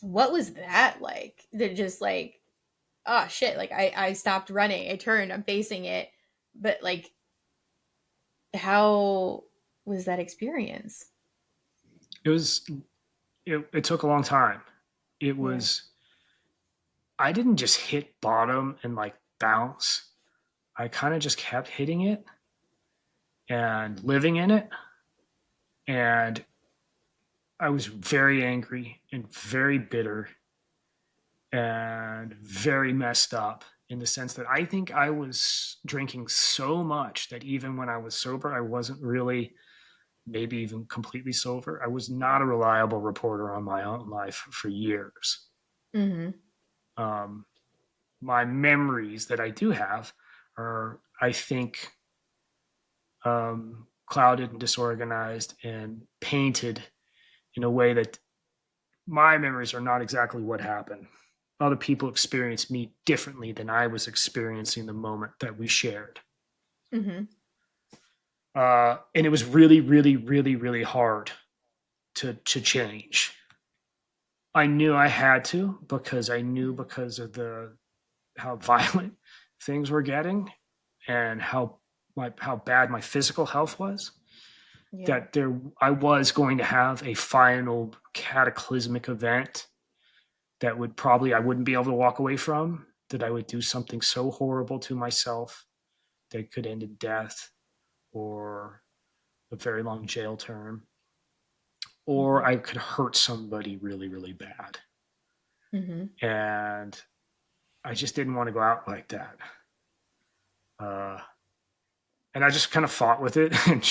What was that like? That just like, oh shit, like I stopped running. I turned, I'm facing it. But like how was that experience? It was it took a long time. It Yeah. was I didn't just hit bottom and like bounce. I kind of just kept hitting it and living in it. And I was very angry and very bitter and very messed up in the sense that I think I was drinking so much that even when I was sober, I wasn't really maybe even completely sober. I was not a reliable reporter on my own life for years. Mm-hmm. Um, my memories that I do have are, I think, clouded and disorganized and painted in a way that my memories are not exactly what happened. Other people experienced me differently than I was experiencing the moment that we shared. Mm-hmm. And it was really, really, really, really hard to change. I knew I had to because I knew because of the how violent things were getting and how bad my physical health was, Yeah. that there I was going to have a final cataclysmic event that would probably I wouldn't be able to walk away from, that I would do something so horrible to myself that could end in death or a very long jail term, or Mm-hmm. I could hurt somebody really, really bad. Mm-hmm. And I just didn't want to go out like that. Uh, and I just kind of fought with it, and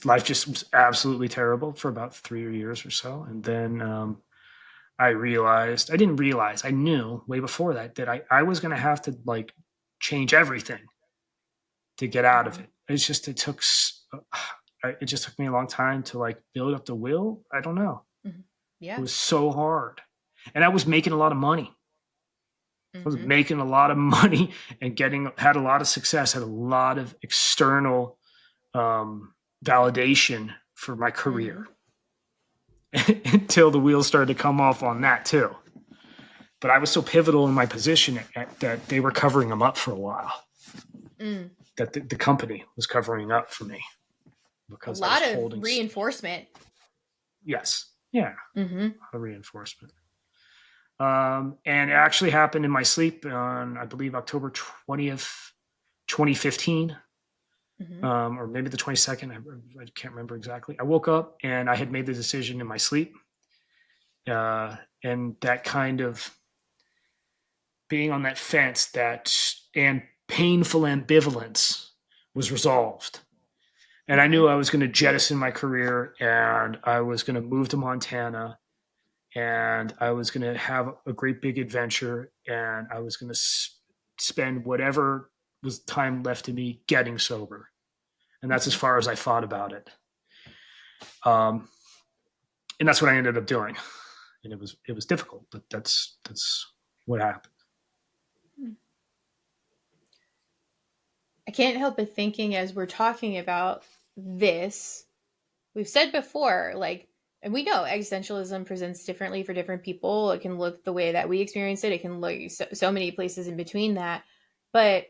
life just was absolutely terrible for about 3 years or so. And then I didn't realize, I knew way before that I was going to have to like change everything to get out of Mm-hmm. it. It just took me a long time to like build up the will. I don't know. Mm-hmm. It Yeah. was so hard. And I was making a lot of money. I was Mm-hmm. making a lot of money and had a lot of success, had a lot of external validation for my Mm-hmm. career until the wheels started to come off on that too. But I was so pivotal in my position that they were covering them up for a while. Mm. That the company was covering up for me A because I was lot of holding. reinforcement. Yes, yeah, Mm-hmm. a reinforcement. And it actually happened in my sleep on, I believe, October 2015, Mm-hmm. or maybe the 22nd. I can't remember exactly. I woke up and I had made the decision in my sleep, and that kind of being on that fence, that and painful ambivalence was resolved. And I Mm-hmm. knew I was going to jettison my career and I was going to move to Montana and I was going to have a great big adventure and I was going to spend whatever was time left to me getting sober. And that's as Mm-hmm. far as I thought about it. Um, and that's what I ended up doing. And it was difficult, but that's what happened. I can't help but thinking as we're talking about this, we've said before, like, and we know existentialism presents differently for different people. It can look the way that we experience it. It can look so many places in between that. But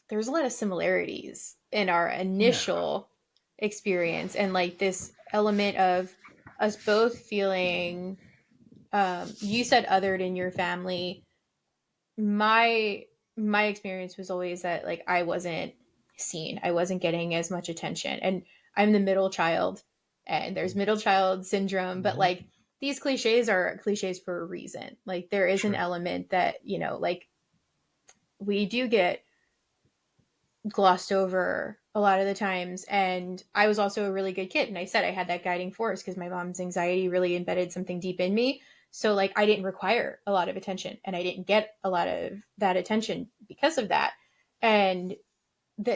there's a lot of similarities in our Yeah. initial experience and like this element of us both feeling you said othered in your family. My experience was always that like I wasn't seen. I wasn't getting as much attention. And I'm the middle child and there's middle child syndrome, but Mm-hmm. like these cliches are cliches for a reason. Like there is an Sure. element that, like we do get glossed over a lot of the times. And I was also a really good kid. And I said I had that guiding force because my mom's anxiety really embedded something deep in me. So, like, I didn't require a lot of attention and I didn't get a lot of that attention because of that. And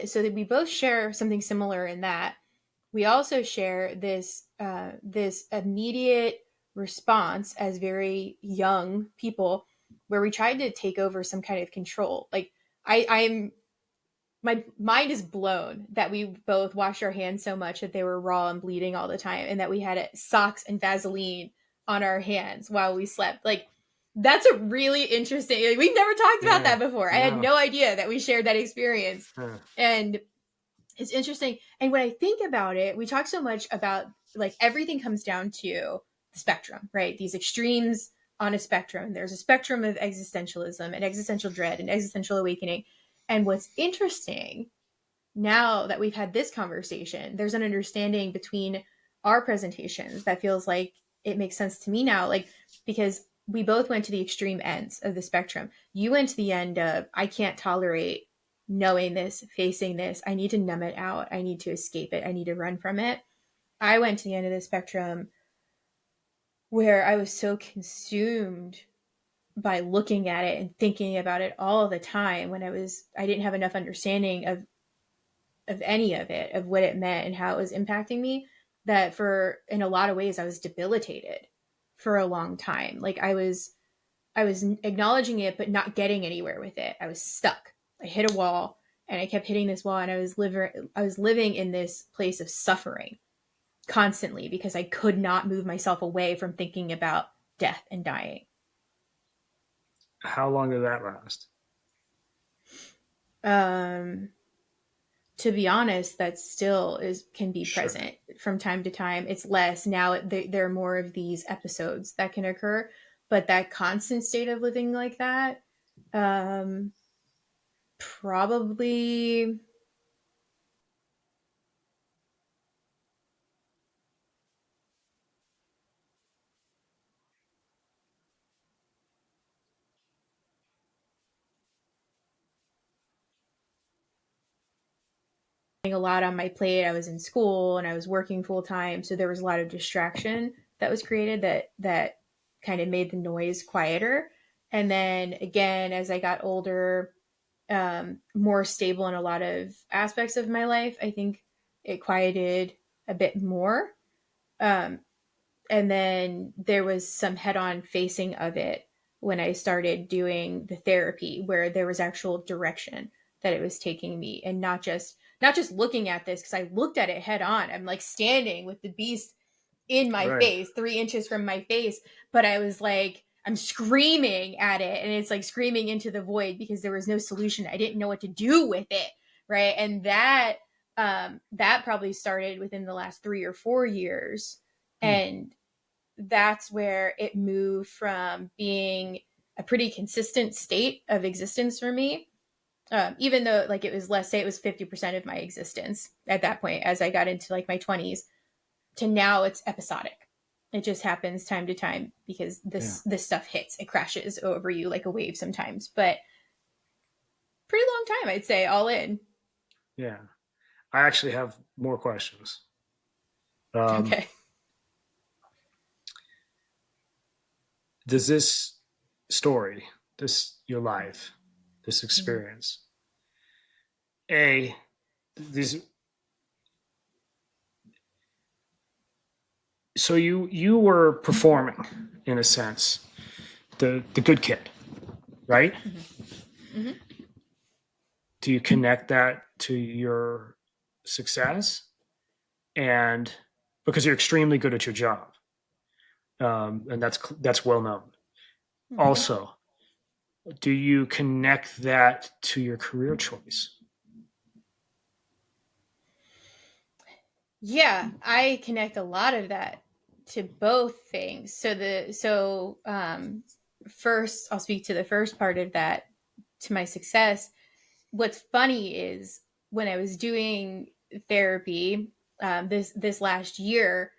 so that we both share something similar in that. We also share this immediate response as very young people where we tried to take over some kind of control. Like, I'm my mind is blown that we both washed our hands so much that they were raw and bleeding all the time and that we had socks and Vaseline on our hands while we slept. Like that's a really interesting, like, we've never talked about Yeah. that before. I had No. no idea that we shared that experience. Huh. And it's interesting. And when I think about it, we talk so much about like everything comes down to the spectrum, right? These extremes on a spectrum. There's a spectrum of existentialism and existential dread and existential awakening. And what's interesting now that we've had this conversation, there's an understanding between our presentations that feels like it makes sense to me now. Like, because we both went to the extreme ends of the spectrum. You went to the end of, I can't tolerate knowing this, facing this. I need to numb it out. I need to escape it. I need to run from it. I went to the end of the spectrum where I was so consumed by looking at it and thinking about it all the time when I didn't have enough understanding of any of it, of what it meant and how it was impacting me, that for in a lot of ways I was debilitated for a long time. Like I was acknowledging it but not getting anywhere with it. I was stuck. I hit a wall and I kept hitting this wall, and I was living in this place of suffering constantly because I could not move myself away from thinking about death and dying. How long did that last? Um to be honest, that still is can be Sure. present from time to time. It's less now. There are more of these episodes that can occur, but that constant state of living like that, um, probably a lot on my plate. I was in school and I was working full time, so there was a lot of distraction that was created that kind of made the noise quieter. And then again, as I got older, more stable in a lot of aspects of my life, I think it quieted a bit more. Um, and then there was some head on facing of it when I started doing the therapy, where there was actual direction that it was taking me, and not just looking at this, because I looked at it head on. I'm like standing with the beast in my Right. face, 3 inches from my face. But I was like, I'm screaming at it, and it's like screaming into the void because there was no solution. I didn't know what to do with it. Right. And that probably started within the last 3 or 4 years. Hmm. And that's where it moved from being a pretty consistent state of existence for me. Even though like it was, let's say it was 50% of my existence at that point as I got into like my 20s, to now it's episodic. It just happens time to time because Yeah. this stuff hits. It crashes over you like a wave sometimes, but pretty long time, I'd say, all in. Yeah. I actually have more questions. Um, Okay. does this story, this your life, this Mhm. experience, a these so you were performing in a sense the good kid, right? Mhm. Mhm. Do you connect that to your success? And because you're extremely good at your job, and that's well known. Thank you. Also, do you connect that to your career choice? Yeah, I connect a lot of that to both things. First I'll speak to the first part of that, to my success. What's funny is when I was doing therapy, this last year,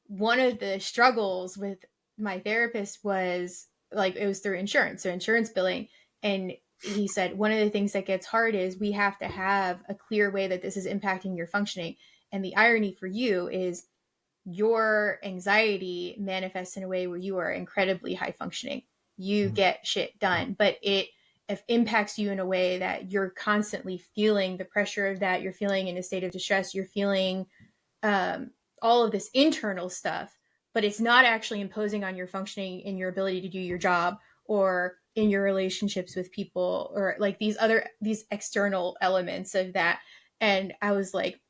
one of the struggles with my therapist was like it was through insurance, so insurance billing. And he said one of the things that gets hard is we have to have a clear way that this is impacting your functioning. And the irony for you is your anxiety manifests in a way where you are incredibly high functioning. You Mm. get shit done, but it impacts you in a way that you're constantly feeling the pressure of that. You're feeling in a state of distress. You're feeling um, all of this internal stuff, but it's not actually imposing on your functioning in your ability to do your job or in your relationships with people or like these external elements of that. And I was like,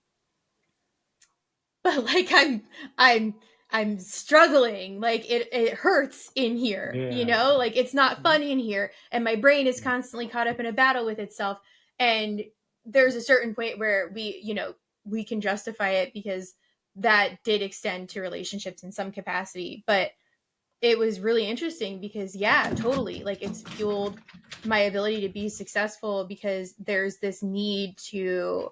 but like I'm I'm struggling. Like it hurts in here, you Yeah. know? Like it's not fun in here, and my brain is constantly caught up in a battle with itself. And there's a certain point where we can justify it because that did extend to relationships in some capacity. But it was really interesting because yeah, totally. Like it's fueled my ability to be successful because there's this need to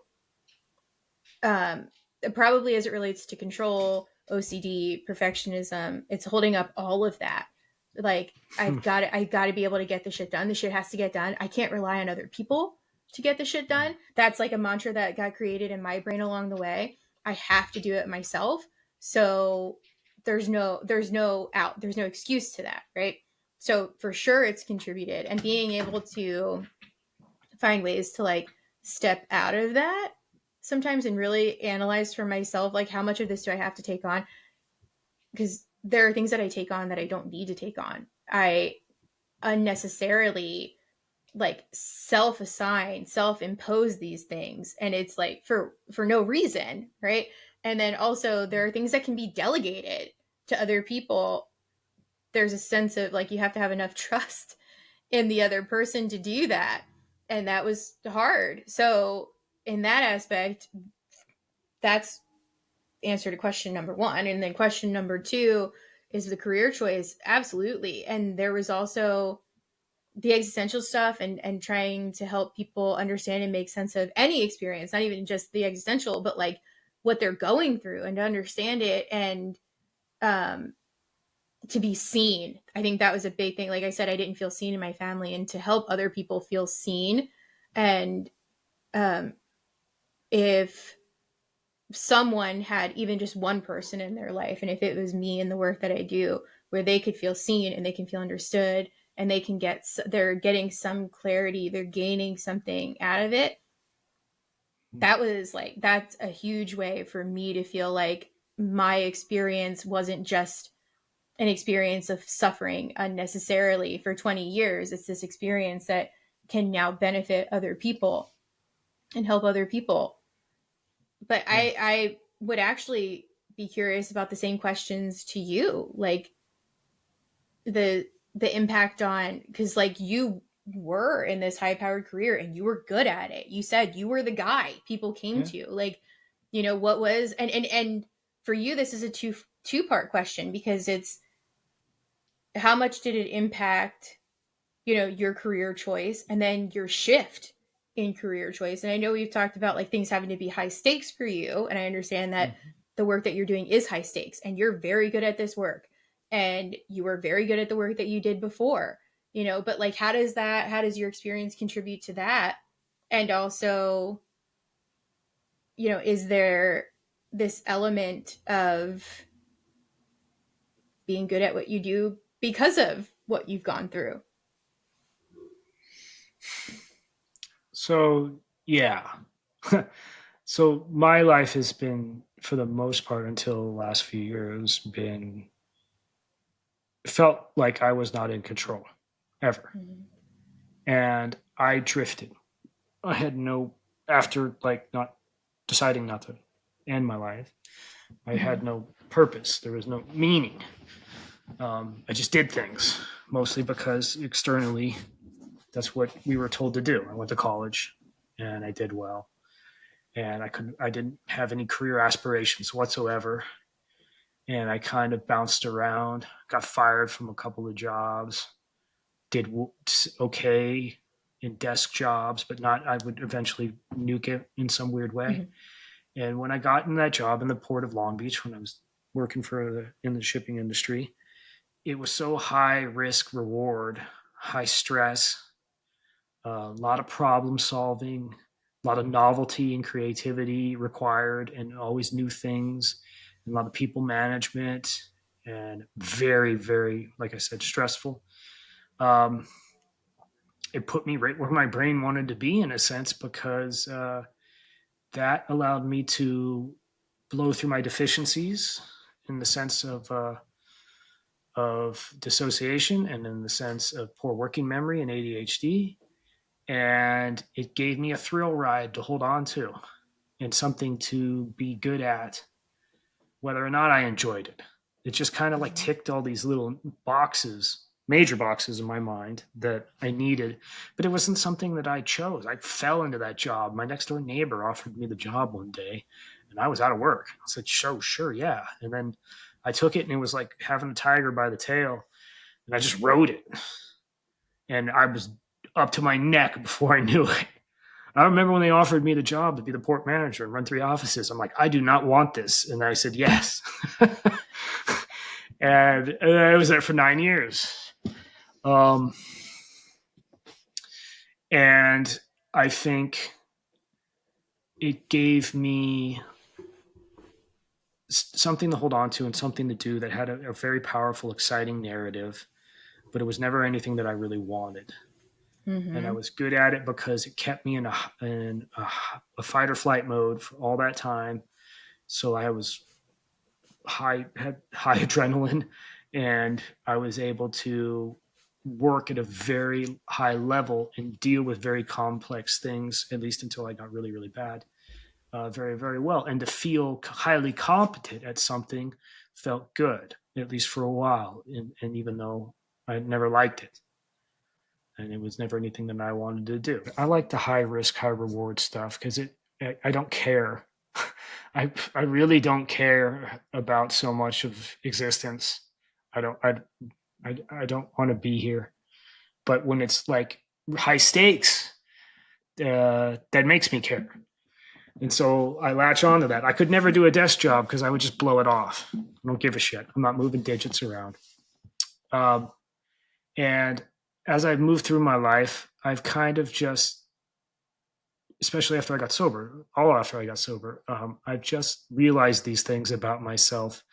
um, probably as it relates to control, OCD, perfectionism, it's holding up all of that. Like, I gotta be able to get the shit done. The shit has to get done. I can't rely on other people to get the shit done. That's like a mantra that got created in my brain along the way. I have to do it myself. So there's no out. There's no excuse to that, right? So for sure it's contributed, and being able to find ways to like step out of that sometimes and really analyze for myself, like, how much of this do I have to take on? Because there are things that I take on that I don't need to take on. I unnecessarily like self-assign, self-impose these things, and it's like for no reason, right? And then also there are things that can be delegated to other people. There's a sense of like you have to have enough trust in the other person to do that, and that was hard. So in that aspect, that's answer to question number one. And then question number two is the career choice. Absolutely. And there was also the existential stuff, and trying to help people understand and make sense of any experience, not even just the existential, but like what they're going through, and to understand it, and um to be seen. I think that was a big thing. Like I said, I didn't feel seen in my family, and to help other people feel seen. And um if someone had even just one person in their life, and if it was me and the work that I do, where they could feel seen and they can feel understood, and they can they're getting some clarity, they're gaining something out of it. That was like, that's a huge way for me to feel like my experience wasn't just an experience of suffering unnecessarily for 20 years. It's this experience that can now benefit other people and help other people. But I would actually be curious about the same questions to you, like the impact on, because like you were in this high powered career and you were good at it. You said you were the guy people came to. Like, what was, and for you, this is a two-part question, because it's how much did it impact your career choice, and then your shift in career choice. And I know we've talked about like things having to be high stakes for you, and I understand that the work that you're doing is high stakes, and you're very good at this work, and you were very good at the work that you did before, but like how does your experience contribute to that? And also, is there this element of being good at what you do because of what you've gone through? So, yeah. So my life has been, for the most part, until the last few years, been felt like I was not in control ever. Mm-hmm. And I drifted. I had no, after like not deciding not to end my life, I had no purpose. There was no meaning. I just did things, mostly because externally, that's what we were told to do. I went to college and I did well. And I didn't have any career aspirations whatsoever. And I kind of bounced around, got fired from a couple of jobs, did okay in desk jobs, but not, I would eventually nuke it in some weird way. And when I got in that job in the port of Long Beach, when I was working in the shipping industry, it was so high risk reward, high stress, a lot of problem solving, a lot of novelty and creativity required, and always new things, and a lot of people management, and very, very, like I said, stressful. It put me right where my brain wanted to be, in a sense, because that allowed me to blow through my deficiencies in the sense of dissociation, and in the sense of poor working memory and ADHD. And it gave me a thrill ride to hold on to, and something to be good at, whether or not I enjoyed it. It just kind of like ticked all these little boxes, major boxes in my mind that I needed, but it wasn't something that I chose. I fell into that job. My next door neighbor offered me the job one day, and I was out of work. I said, sure, yeah. And then I took it, and it was like having a tiger by the tail, and I just rode it. And I was up to my neck before I knew it. I remember when they offered me the job to be the port manager and run 3 offices. I'm like, I do not want this. And I said, yes. And I was there for 9 years. Um, and I think it gave me something to hold on to and something to do that had a very powerful, exciting narrative, but it was never anything that I really wanted. And I Mm-hmm. was good at it because it kept me in a fight or flight mode for all that time. So I was had high adrenaline, and I was able to work at a very high level and deal with very complex things, at least until I got really, really bad, very, very well. And to feel highly competent at something felt good, at least for a while. And even though I never liked it, and it was never anything that I wanted to do. I like the high risk, high reward stuff because I don't care. I really don't care about so much of existence. I don't want to be here. But when it's like high stakes, that makes me care. And so I latch on to that. I could never do a desk job because I would just blow it off. I don't give a shit. I'm not moving digits around. Um, and as I've moved through my life, I've kind of just, especially after I got sober, all after I got sober, I've just realized these things about myself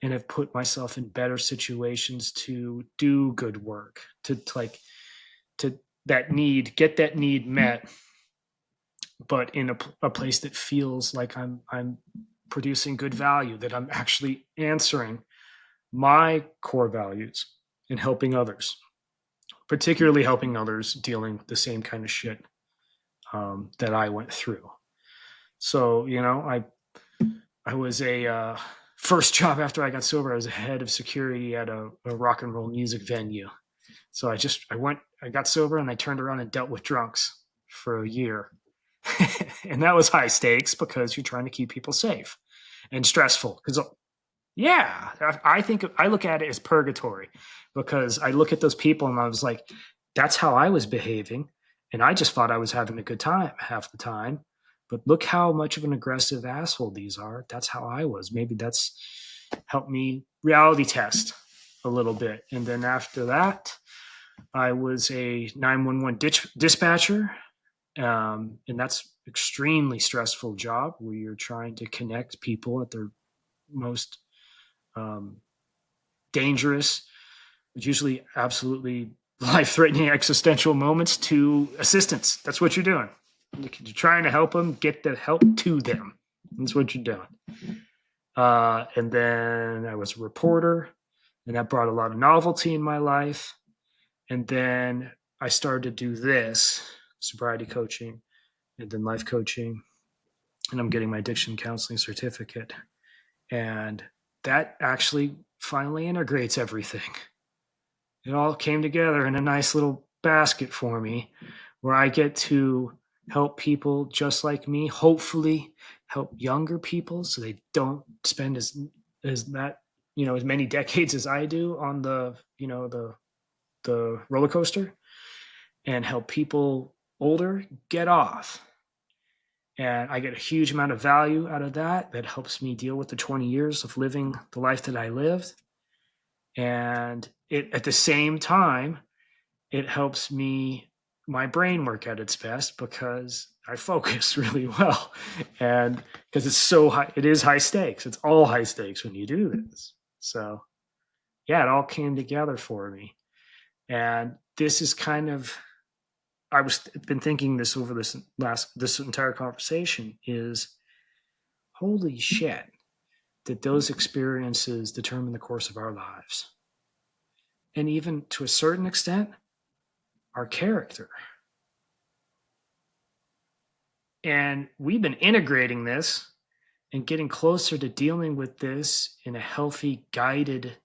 and have put myself in better situations to do good work, to like, to get that need met, but in a place that feels like I'm producing good value, that I'm actually answering my core values and helping others, particularly helping others dealing with the same kind of shit that I went through. So, I was a first job after I got sober. I was a head of security at a rock and roll music venue. So I got sober and I turned around and dealt with drunks for a year. And that was high stakes because you're trying to keep people safe and stressful. Because, yeah, I think I look at it as purgatory because I look at those people and I was like, that's how I was behaving. And I just thought I was having a good time half the time. But look how much of an aggressive asshole these are. That's how I was. Maybe that's helped me reality test a little bit. And then after that, I was a 911 dispatcher. And that's extremely stressful job where you're trying to connect people at their most um, dangerous, usually absolutely life-threatening existential moments to assistance. That's what you're doing. You're trying to help them get the help to them. That's what you're doing. And then I was a reporter, and that brought a lot of novelty in my life. And then I started to do this sobriety coaching and then life coaching, and I'm getting my addiction counseling certificate. And that actually finally integrates everything. It all came together in a nice little basket for me where I get to help people just like me, hopefully help younger people so they don't spend as that, as many decades as I do on the roller coaster, and help people older get off. And I get a huge amount of value out of that helps me deal with the 20 years of living the life that I lived. And it at the same time, it helps my brain work at its best because I focus really well. And because it's so high, it is high stakes. It's all high stakes when you do this. So yeah, it all came together for me. And this is kind of, I was been thinking this over this entire conversation is, holy shit, that those experiences determine the course of our lives. And even to a certain extent, our character. And we've been integrating this and getting closer to dealing with this in a healthy, guided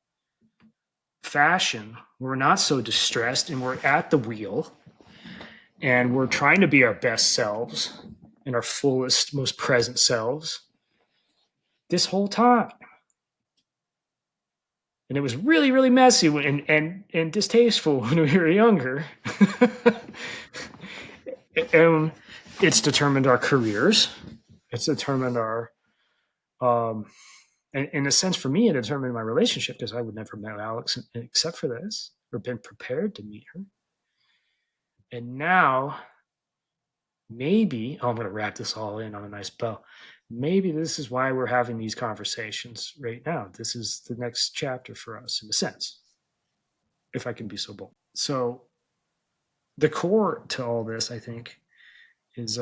fashion. We're not so distressed and we're at the wheel and we're trying to be our best selves and our fullest, most present selves this whole time. And it was really, really messy and distasteful when we were younger. And it's determined our careers. It's determined our, and in a sense, for me, it determined my relationship because I would never met Alex except for this. or been prepared to meet her. And now, maybe, I'm going to wrap this all in on a nice bow. Maybe this is why we're having these conversations right now. This is the next chapter for us, in a sense, if I can be so bold. So, the core to all this, I think, is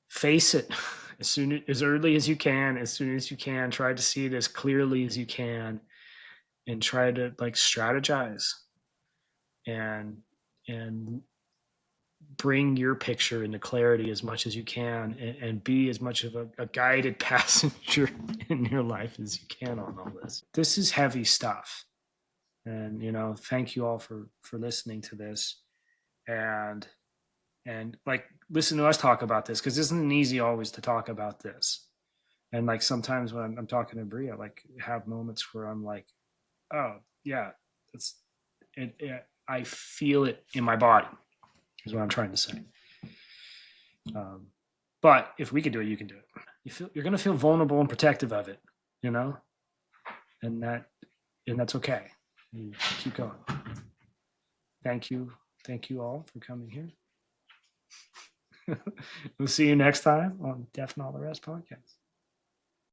face it as early as you can, as soon as you can. Try to see it as clearly as you can, and try to like strategize and bring your picture into clarity as much as you can, and be as much of a guided passenger in your life as you can on all this. This is heavy stuff, and thank you all for listening to this, and like listen to us talk about this, because it isn't easy always to talk about this. And like sometimes when I'm talking to Bria, like have moments where I'm like, oh yeah, that's it, I feel it in my body, is what I'm trying to say. But if we can do it, you can do it. You're going to feel vulnerable and protective of it, and that's okay. You keep going. Thank you all for coming here. We'll see you next time on Deaf and All the Rest podcast.